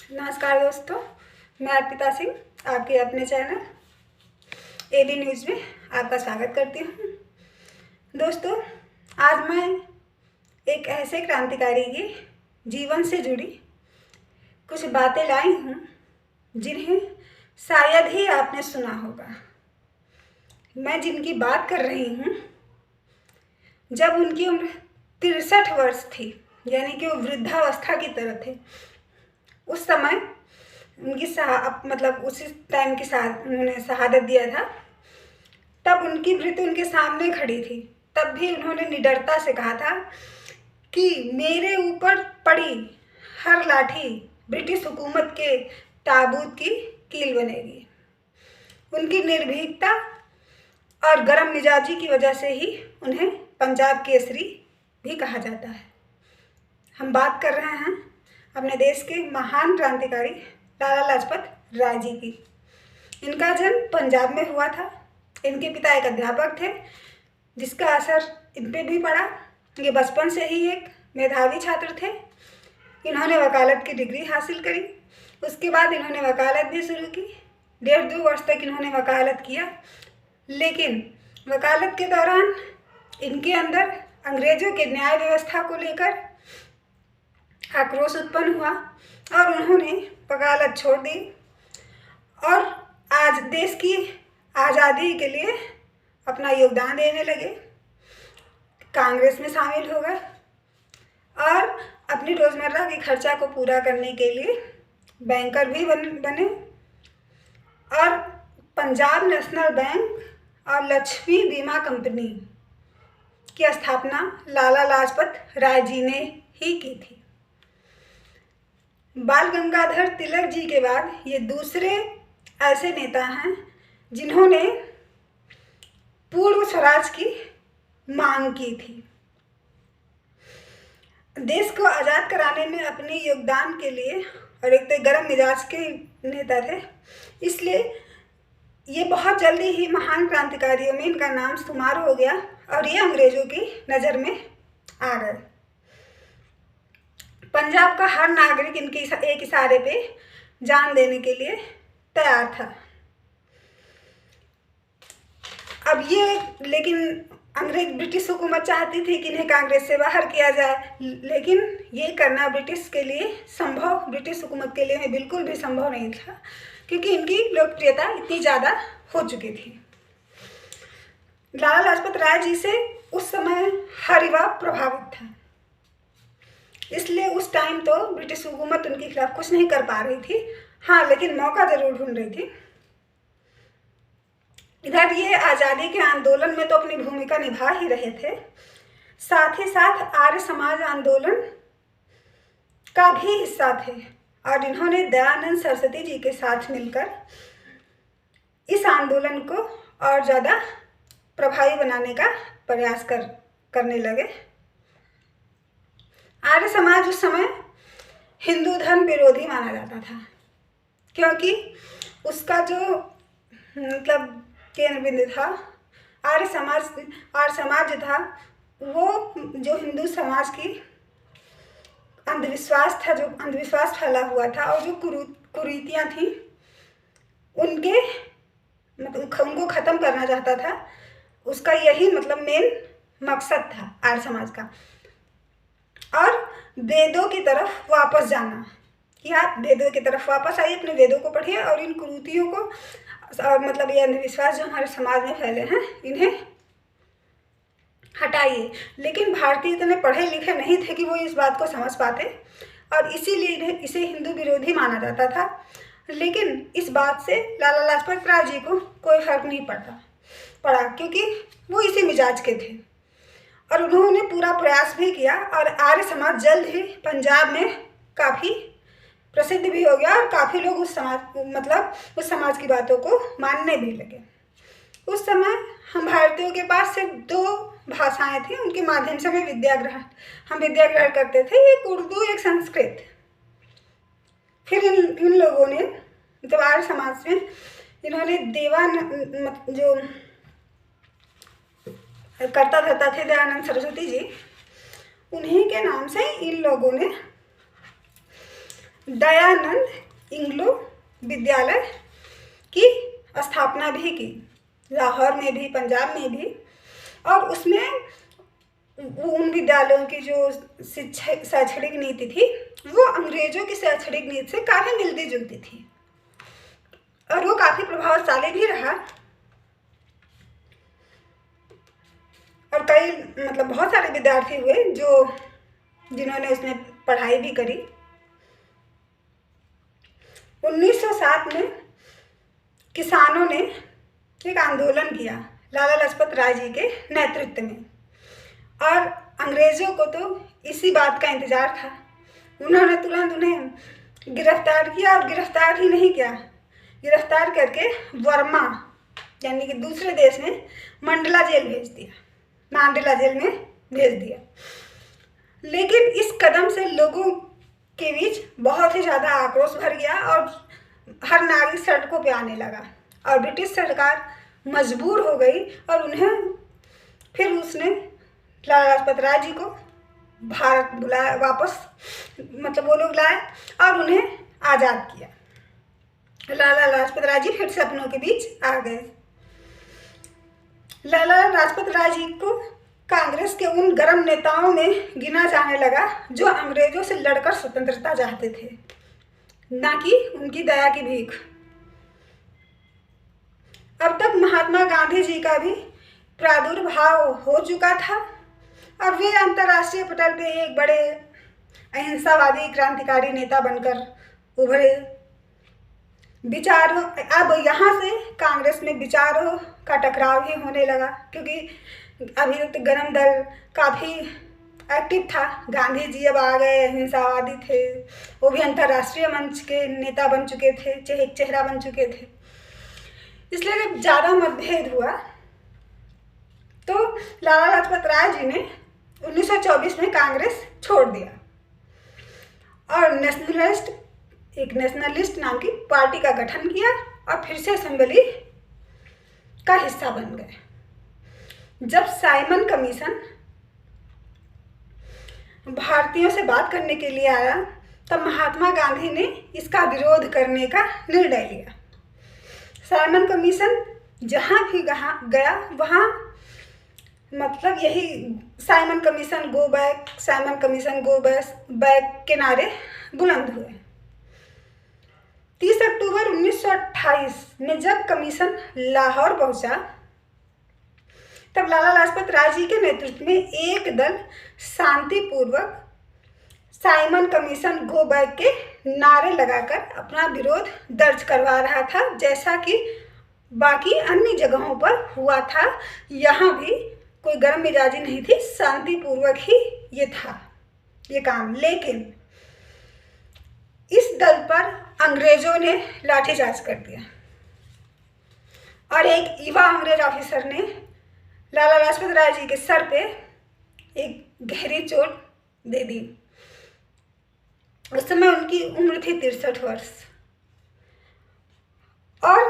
नमस्कार दोस्तों, मैं अर्पिता सिंह आपके अपने चैनल एबी न्यूज़ में आपका स्वागत करती हूँ। दोस्तों, आज मैं एक ऐसे क्रांतिकारी के जीवन से जुड़ी कुछ बातें लाई हूँ जिन्हें शायद ही आपने सुना होगा। मैं जिनकी बात कर रही हूँ, जब उनकी उम्र 63 वर्ष थी, यानी कि वो वृद्धावस्था की तरह थे। उस समय उनकी उसी टाइम की उन्होंने शहादत दिया था। तब उनकी मृत्यु उनके सामने खड़ी थी। तब भी उन्होंने निडरता से कहा था कि मेरे ऊपर पड़ी हर लाठी ब्रिटिश हुकूमत के ताबूत की कील बनेगी। उनकी निर्भीकता और गर्म मिजाजी की वजह से ही उन्हें पंजाब केसरी भी कहा जाता है। हम बात कर रहे हैं अपने देश के महान क्रांतिकारी लाला लाजपत राय जी की। इनका जन्म पंजाब में हुआ था। इनके पिता एक अध्यापक थे, जिसका असर इन पे भी पड़ा। ये बचपन से ही एक मेधावी छात्र थे। इन्होंने वकालत की डिग्री हासिल करी। उसके बाद इन्होंने वकालत भी शुरू की। 1.5-2 वर्ष तक इन्होंने वकालत किया, लेकिन वकालत के दौरान इनके अंदर अंग्रेजों के न्याय व्यवस्था को लेकर आक्रोश उत्पन्न हुआ और उन्होंने वकालत छोड़ दी और आज देश की आज़ादी के लिए अपना योगदान देने लगे। कांग्रेस में शामिल हो गए और अपनी रोज़मर्रा के खर्चा को पूरा करने के लिए बैंकर भी बने और पंजाब नेशनल बैंक और लक्ष्मी बीमा कंपनी की स्थापना लाला लाजपत राय जी ने ही की थी। बाल गंगाधर तिलक जी के बाद ये दूसरे ऐसे नेता हैं जिन्होंने पूर्ण स्वराज की मांग की थी। देश को आज़ाद कराने में अपने योगदान के लिए, और एक तो गर्म मिजाज के नेता थे, इसलिए ये बहुत जल्दी ही महान क्रांतिकारियों में इनका नाम शुमार हो गया और ये अंग्रेजों की नज़र में आ गए। पंजाब का हर नागरिक इनके एक इशारे पे जान देने के लिए तैयार था। अब ये लेकिन ब्रिटिश हुकूमत चाहती थी कि इन्हें कांग्रेस से बाहर किया जाए, लेकिन ये करना ब्रिटिश हुकूमत के लिए बिल्कुल भी संभव नहीं था, क्योंकि इनकी लोकप्रियता इतनी ज़्यादा हो चुकी थी। लाला लाजपत राय जी से उस समय हर युवा प्रभावित था, इसलिए उस टाइम तो ब्रिटिश हुकूमत उनके खिलाफ कुछ नहीं कर पा रही थी। हाँ, लेकिन मौका ज़रूर ढूंढ रही थी। इधर ये आज़ादी के आंदोलन में तो अपनी भूमिका निभा ही रहे थे, साथ ही साथ आर्य समाज आंदोलन का भी हिस्सा थे और इन्होंने दयानंद सरस्वती जी के साथ मिलकर इस आंदोलन को और ज़्यादा प्रभावी बनाने का प्रयास करने लगे। आर्य समाज उस समय हिंदू धर्म विरोधी माना जाता था, क्योंकि उसका जो केंद्र बिंदु था आर्य समाज था, वो जो हिंदू समाज की अंधविश्वास फैला हुआ था और जो कुरीतियाँ थी उनको ख़त्म करना चाहता था। उसका यही मेन मकसद था आर्य समाज का। और वेदों की तरफ वापस जाना, कि आप वेदों की तरफ वापस आइए, अपने वेदों को पढ़िए और इन कुरीतियों को और ये अंधविश्वास जो हमारे समाज में फैले हैं, इन्हें हटाइए। लेकिन भारतीय इतने पढ़े लिखे नहीं थे कि वो इस बात को समझ पाते और इसीलिए इसे हिंदू विरोधी माना जाता था। लेकिन इस बात से लाला लाजपत राय जी को कोई फर्क नहीं पड़ा, क्योंकि वो इसी मिजाज के थे और उन्होंने पूरा प्रयास भी किया और आर्य समाज जल्द ही पंजाब में काफ़ी प्रसिद्ध भी हो गया और काफ़ी लोग उस समाज की बातों को मानने भी लगे। उस समय हम भारतीयों के पास सिर्फ 2 भाषाएं थी, उनके माध्यम से हम विद्या ग्रहण करते थे, एक उर्दू, एक संस्कृत। फिर इन लोगों ने आर्य समाज में इन्होंने जो कर्ता धर्ता थे दयानंद सरस्वती जी, उन्हीं के नाम से इन लोगों ने दयानंद इंग्लो विद्यालय की स्थापना भी की, लाहौर में भी, पंजाब में भी। और उसमें उन विद्यालयों की जो शिक्षा शैक्षणिक नीति थी वो अंग्रेजों की शैक्षणिक नीति से काफ़ी मिलती जुलती थी और वो काफ़ी प्रभावशाली भी रहा। और कई मतलब बहुत सारे विद्यार्थी हुए जिन्होंने उसमें पढ़ाई भी करी। 1907 में किसानों ने एक आंदोलन किया लाला लाजपत राय जी के नेतृत्व में, और अंग्रेज़ों को तो इसी बात का इंतज़ार था। उन्होंने तुरंत उन्हें गिरफ्तार किया, और गिरफ्तार ही नहीं किया, गिरफ्तार करके वर्मा यानी कि दूसरे देश में मंडला जेल भेज दिया, मांडेला जेल में भेज दिया। लेकिन इस कदम से लोगों के बीच बहुत ही ज़्यादा आक्रोश भर गया और हर नागरिक सड़कों पे आने लगा, और ब्रिटिश सरकार मजबूर हो गई और फिर उसने लाला लाजपत राय जी को भारत बुलाया वापस, मतलब वो लोग लाए और उन्हें आज़ाद किया। लाला लाजपत राय जी फिर से अपनों के बीच आ गए। लाला लाजपत राय जी को कांग्रेस के उन गर्म नेताओं में गिना जाने लगा जो अंग्रेजों से लड़कर स्वतंत्रता चाहते थे, ना कि उनकी दया की भीख। अब तक महात्मा गांधी जी का भी प्रादुर्भाव हो चुका था और वे अंतर्राष्ट्रीय पटल पे एक बड़े अहिंसावादी क्रांतिकारी नेता बनकर उभरे। विचारों अब यहाँ से कांग्रेस में विचारों का टकराव ही होने लगा, क्योंकि अभी तक तो गरम दल काफ़ी एक्टिव था। गांधी जी अब आ गए, अहिंसावादी थे, वो भी अंतर्राष्ट्रीय मंच के नेता बन चुके थे, एक चेहरा बन चुके थे। इसलिए जब ज़्यादा मतभेद हुआ तो लाला लाजपत राय जी ने 1924 में कांग्रेस छोड़ दिया और नेशनलिस्ट नाम की पार्टी का गठन किया और फिर से असेंबली का हिस्सा बन गए। जब साइमन कमीशन भारतीयों से बात करने के लिए आया तब महात्मा गांधी ने इसका विरोध करने का निर्णय लिया। साइमन कमीशन जहाँ भी गया वहाँ मतलब यही Simon commission go back, Simon commission go back के नारे बुलंद हुए। 30 अक्टूबर 1928 में जब कमीशन लाहौर पहुंचा तब लाला लाजपत राय जी के नेतृत्व में एक दल शांतिपूर्वक साइमन कमीशन गो बैक के नारे लगाकर अपना विरोध दर्ज करवा रहा था, जैसा कि बाकी अन्य जगहों पर हुआ था। यहाँ भी कोई गर्म मिजाजी नहीं थी, शांतिपूर्वक ही ये था ये काम। लेकिन इस दल पर अंग्रेजों ने लाठीचार्ज कर दिया और एक युवा अंग्रेज ऑफिसर ने लाला लाजपत राय जी के सर पे एक गहरी चोट दे दी। उस समय उनकी उम्र थी 63 वर्ष और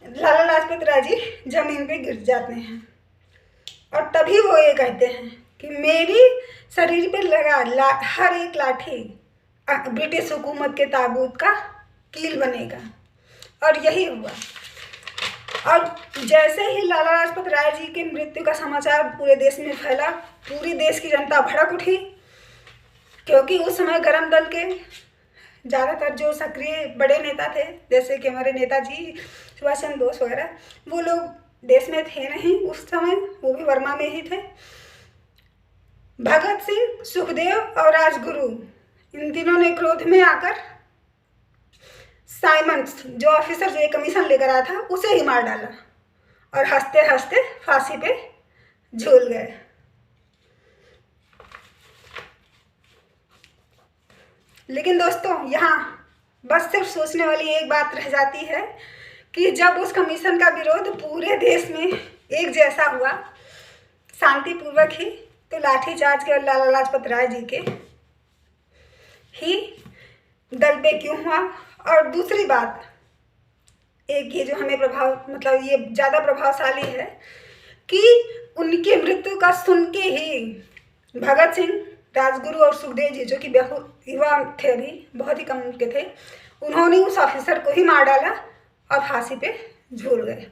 लाला लाजपत राय जी जमीन पे गिर जाते हैं और तभी वो ये कहते हैं कि मेरी शरीर पे लगा हर एक लाठी ब्रिटिश हुकूमत के ताबूत का कील बनेगा। और यही हुआ। और जैसे ही लाला लाजपत राय जी की मृत्यु का समाचार पूरे देश में फैला, पूरी देश की जनता भड़क उठी, क्योंकि उस समय गरम दल के ज़्यादातर जो सक्रिय बड़े नेता थे, जैसे कि हमारे नेताजी सुभाष चंद्र बोस वगैरह, वो लोग देश में थे नहीं उस समय, वो भी वर्मा में ही थे। भगत सिंह, सुखदेव और राजगुरु, इन तीनों ने क्रोध में आकर साइमन जो ऑफिसर जो ये कमीशन लेकर आया था उसे ही मार डाला और हंसते हंसते फांसी पे झूल गए। लेकिन दोस्तों यहाँ बस सिर्फ सोचने वाली एक बात रह जाती है कि जब उस कमीशन का विरोध पूरे देश में एक जैसा हुआ, शांतिपूर्वक ही, तो लाठीचार्ज के लाला लाजपत राय जी के ही दल पे क्यों हुआ। और दूसरी बात एक ये जो हमें मतलब ये ज़्यादा प्रभावशाली है कि उनकी मृत्यु का सुन के ही भगत सिंह राजगुरु और सुखदेव जी, जो कि बहुत युवा थे, अभी बहुत ही कम उम्र के थे, उन्होंने उस ऑफिसर को ही मार डाला और फांसी पे झूल गए।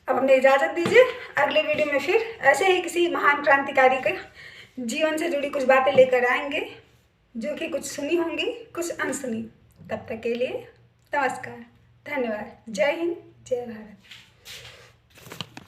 अब हमें इजाज़त दीजिए, अगले वीडियो में फिर ऐसे ही किसी महान क्रांतिकारी के जीवन से जुड़ी कुछ बातें लेकर आएंगे, जो कि कुछ सुनी होंगी, कुछ अनसुनी। तब तक के लिए नमस्कार, धन्यवाद, जय हिंद, जय भारत।